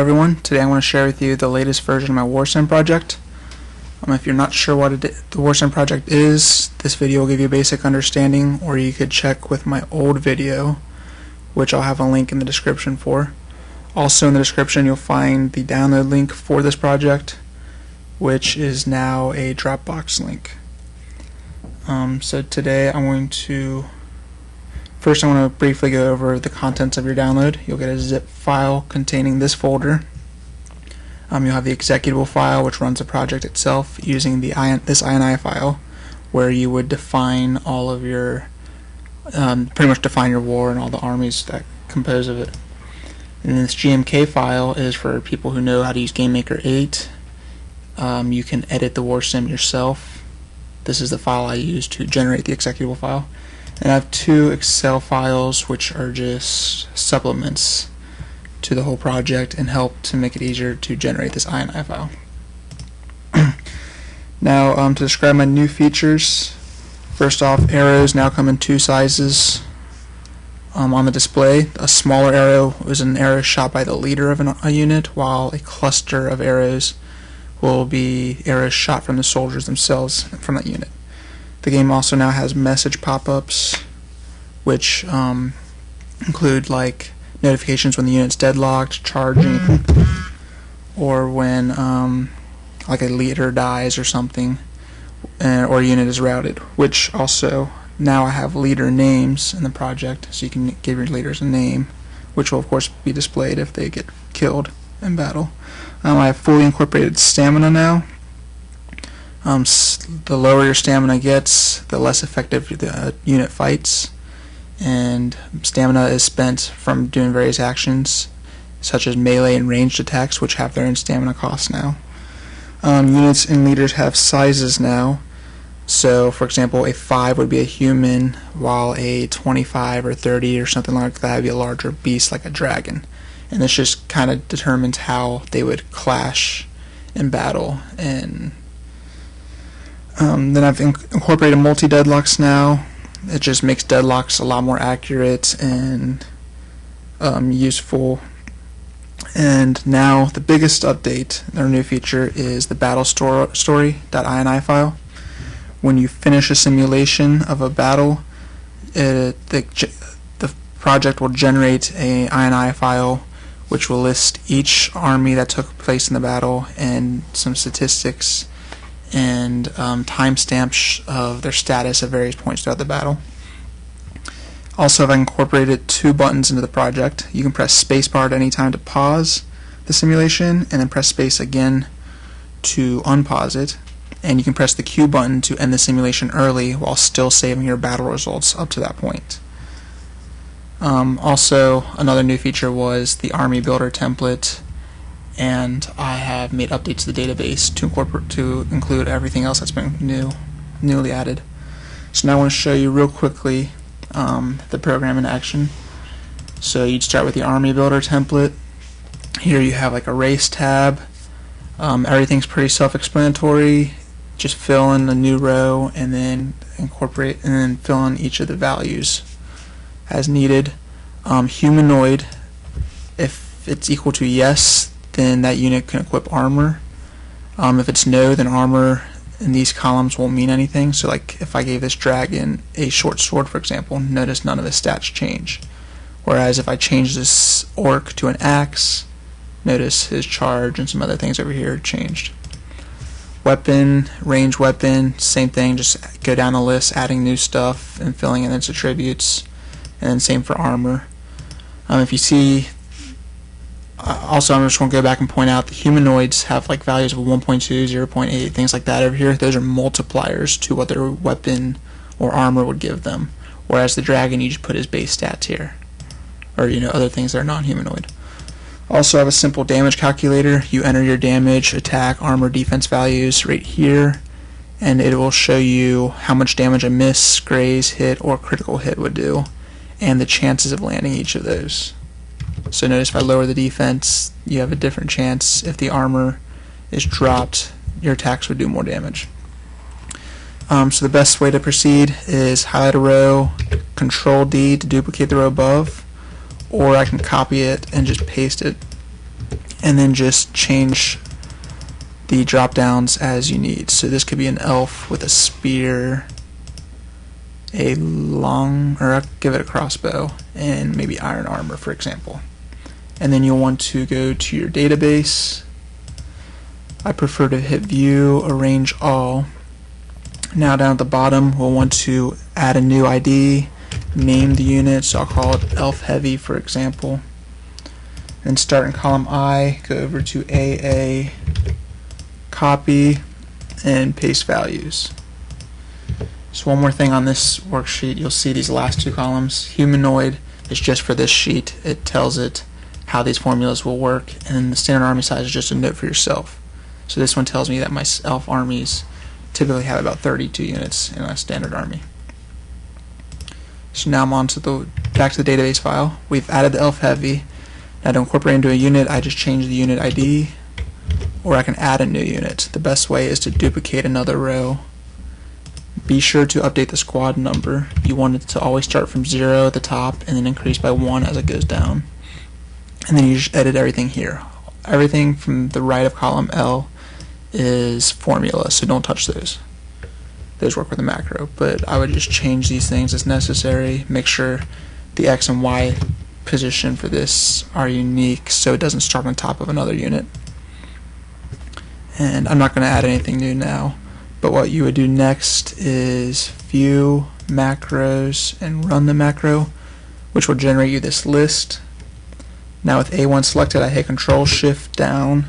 Everyone, today I want to share with you the latest version of my WarSim project. If you're not sure what the WarSim project is, this video will give you a basic understanding, or you could check with my old video, which I'll have a link in the description for. Also in the description you'll find the download link for this project, which is now a Dropbox link. So today I want to briefly go over the contents of your download. You'll get a zip file containing this folder. You'll have the executable file, which runs the project itself using this INI file, where you would define all of your, pretty much define your war and all the armies that compose of it. And this GMK file is for people who know how to use GameMaker 8. You can edit the WarSim yourself. This is the file I use to generate the executable file. And I have two Excel files which are just supplements to the whole project and help to make it easier to generate this INI file. Now to describe my new features, first off, arrows now come in two sizes on the display. A smaller arrow is an arrow shot by the leader of a unit, while a cluster of arrows will be arrows shot from the soldiers themselves from that unit. The game also now has message pop-ups, which include like notifications when the unit's deadlocked, charging, or when like a leader dies or something, or a unit is routed. Which also now I have leader names in the project, so you can give your leaders a name, which will of course be displayed if they get killed in battle. I have fully incorporated stamina now. The lower your stamina gets, the less effective the unit fights, and stamina is spent from doing various actions such as melee and ranged attacks, which have their own stamina costs now. Units and leaders have sizes now, so for example a 5 would be a human, while a 25 or 30 or something like that would be a larger beast like a dragon, and this just kind of determines how they would clash in battle. And then I've incorporated multi-deadlocks now. It just makes deadlocks a lot more accurate and useful. And now the biggest update, our new feature, is the battle story.ini file. When you finish a simulation of a battle, the project will generate a INI file which will list each army that took place in the battle and some statistics and timestamps of their status at various points throughout the battle. Also, I've incorporated two buttons into the project. You can press spacebar at any time to pause the simulation, and then press space again to unpause it. And you can press the Q button to end the simulation early while still saving your battle results up to that point. Also, another new feature was the army builder template, and I have made updates to the database to include everything else that's been newly added. So now I want to show you real quickly the program in action. So you'd start with the army builder template. Here you have like a race tab. Everything's pretty self-explanatory. Just fill in a new row and then incorporate and then fill in each of the values as needed. Humanoid, if it's equal to yes, then that unit can equip armor. If it's no, then armor in these columns won't mean anything. So like if I gave this dragon a short sword, for example, notice none of the stats change. Whereas if I change this orc to an axe, notice his charge and some other things over here changed. Weapon, range weapon, same thing, just go down the list, adding new stuff and filling in its attributes. And then same for armor. If you see, also I'm just going to go back and point out the humanoids have like values of 1.2, 0.8, things like that over here. Those are multipliers to what their weapon or armor would give them. Whereas the dragon, you just put his base stats here, or other things that are non-humanoid. Also have a simple damage calculator. You enter your damage, attack, armor, defense values right here, and it will show you how much damage a miss, graze, hit, or critical hit would do, and the chances of landing each of those. So notice if I lower the defense, you have a different chance. If the armor is dropped, your attacks would do more damage. So the best way to proceed is highlight a row, Control D to duplicate the row above, or I can copy it and just paste it and then just change the drop downs as you need. So this could be an elf with a spear, a long, or I'll give it a crossbow, and maybe iron armor, for example. And then you'll want to go to your database. I prefer to hit view, arrange all. Now down at the bottom, we'll want to add a new ID, name the unit, so I'll call it elf heavy, for example. Then start in column I, go over to AA, copy, and paste values. So one more thing on this worksheet, you'll see these last two columns. Humanoid is just for this sheet. It tells it how these formulas will work, and then the standard army size is just a note for yourself. So this one tells me that my elf armies typically have about 32 units in a standard army. So now I'm on to back to the database file. We've added the elf heavy. Now to incorporate into a unit, I just change the unit ID, or I can add a new unit. The best way is to duplicate another row. Be sure to update the squad number. You want it to always start from 0 at the top and then increase by 1 as it goes down. And then you just edit everything here. Everything from the right of column L is formula, so don't touch those. Those work with the macro, but I would just change these things as necessary. Make sure the X and Y position for this are unique so it doesn't start on top of another unit. And I'm not going to add anything new now, but what you would do next is view macros and run the macro, which will generate you this list. Now with A1 selected, I hit Control Shift down,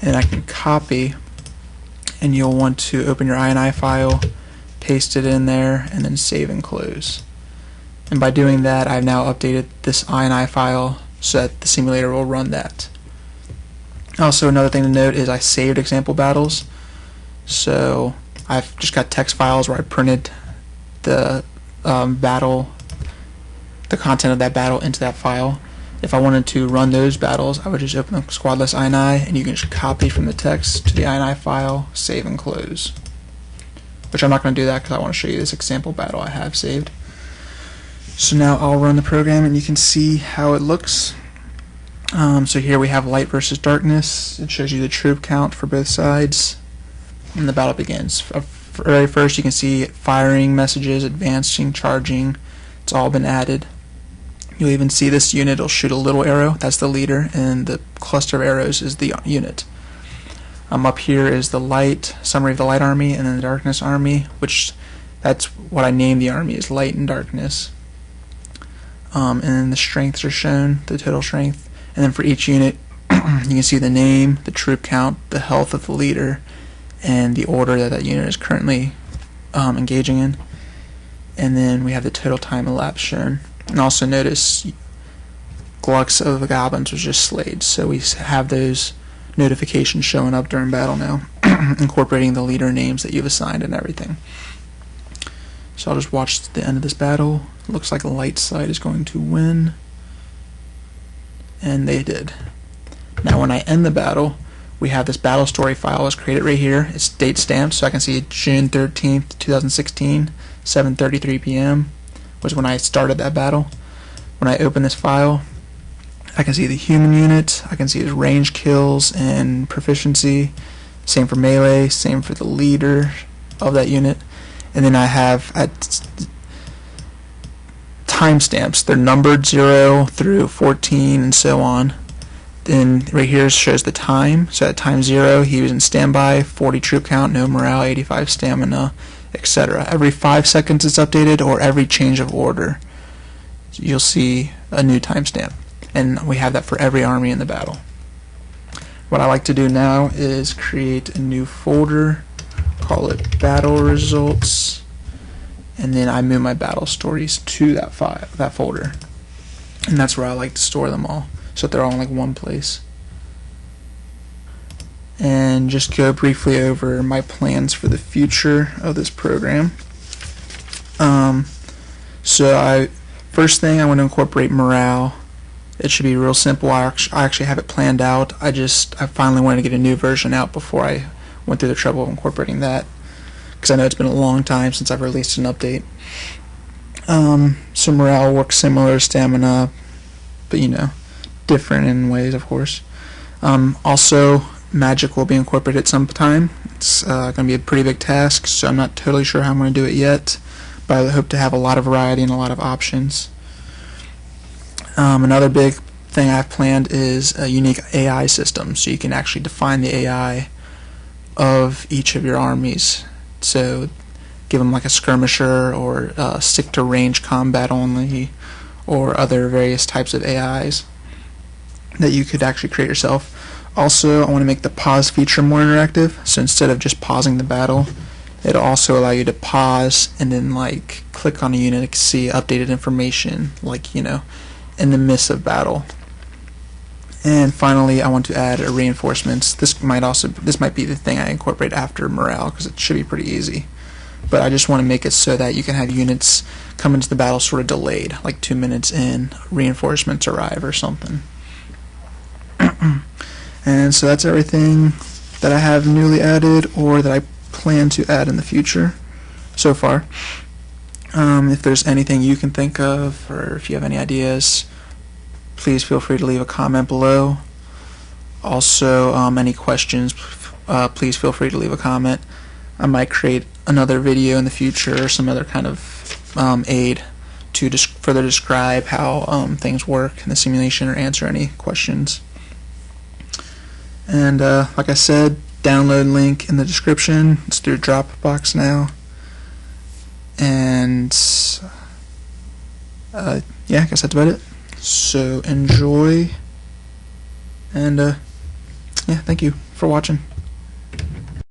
and I can copy, and you'll want to open your INI file, paste it in there, and then save and close. And by doing that, I've now updated this INI file so that the simulator will run that. Also, another thing to note is I saved example battles, so I've just got text files where I printed the battle, the content of that battle into that file. If I wanted to run those battles, I would just open the squad list INI, and you can just copy from the text to the INI file, save and close. Which I'm not going to do that because I want to show you this example battle I have saved. So now I'll run the program and you can see how it looks. So here we have light versus darkness. It shows you the troop count for both sides, and the battle begins. Very first you can see firing messages, advancing, charging. It's all been added. You'll even see this unit will shoot a little arrow, that's the leader, and the cluster of arrows is the unit. Up here is the light, summary of the light army, and then the darkness army, which that's what I named the army, is light and darkness. And then the strengths are shown, the total strength, and then for each unit you can see the name, the troop count, the health of the leader, and the order that that unit is currently engaging in. And then we have the total time elapsed shown. And also notice Glux of the Goblins was just slayed, so we have those notifications showing up during battle now, incorporating the leader names that you've assigned and everything. So I'll just watch the end of this battle. It looks like the light side is going to win, and they did. Now when I end the battle, we have this battle story file was created right here. It's date stamped, so I can see June 13th, 2016, 7:33 p.m. was when I started that battle. When I open this file, I can see the human unit, I can see his range kills and proficiency, same for melee, same for the leader of that unit, and then I have at timestamps. They're numbered 0 through 14 and so on. Then right here shows the time, so at time 0 he was in standby, 40 troop count, no morale, 85 stamina, etc. Every 5 seconds it's updated, or every change of order you'll see a new timestamp, and we have that for every army in the battle. What I like to do now is create a new folder, call it battle results, and then I move my battle stories to that file, that folder, and that's where I like to store them all, so that they're all in like one place. And just go briefly over my plans for the future of this program. First thing, I want to incorporate morale. It should be real simple. I actually have it planned out. I finally wanted to get a new version out before I went through the trouble of incorporating that, because I know it's been a long time since I've released an update. So morale works similar to stamina, but you know, different in ways, of course. Also, magic will be incorporated at some time. It's going to be a pretty big task, so I'm not totally sure how I'm going to do it yet, but I hope to have a lot of variety and a lot of options. Another big thing I've planned is a unique AI system, so you can actually define the AI of each of your armies. So give them like a skirmisher, or stick to range combat only, or other various types of AIs that you could actually create yourself. Also, I want to make the pause feature more interactive, so instead of just pausing the battle, it'll also allow you to pause and then like click on a unit to see updated information, like, you know, in the midst of battle. And finally, I want to add reinforcements. This might be the thing I incorporate after morale, because it should be pretty easy. But I just want to make it so that you can have units come into the battle sort of delayed, like 2 minutes in, reinforcements arrive or something. And so that's everything that I have newly added, or that I plan to add in the future so far. If there's anything you can think of, or if you have any ideas, please feel free to leave a comment below. Also, any questions, please feel free to leave a comment. I might create another video in the future, or some other kind of aid to further describe how things work in the simulation, or answer any questions. And like I said, download link in the description. It's through Dropbox now. And yeah, I guess that's about it. So enjoy, and yeah, thank you for watching.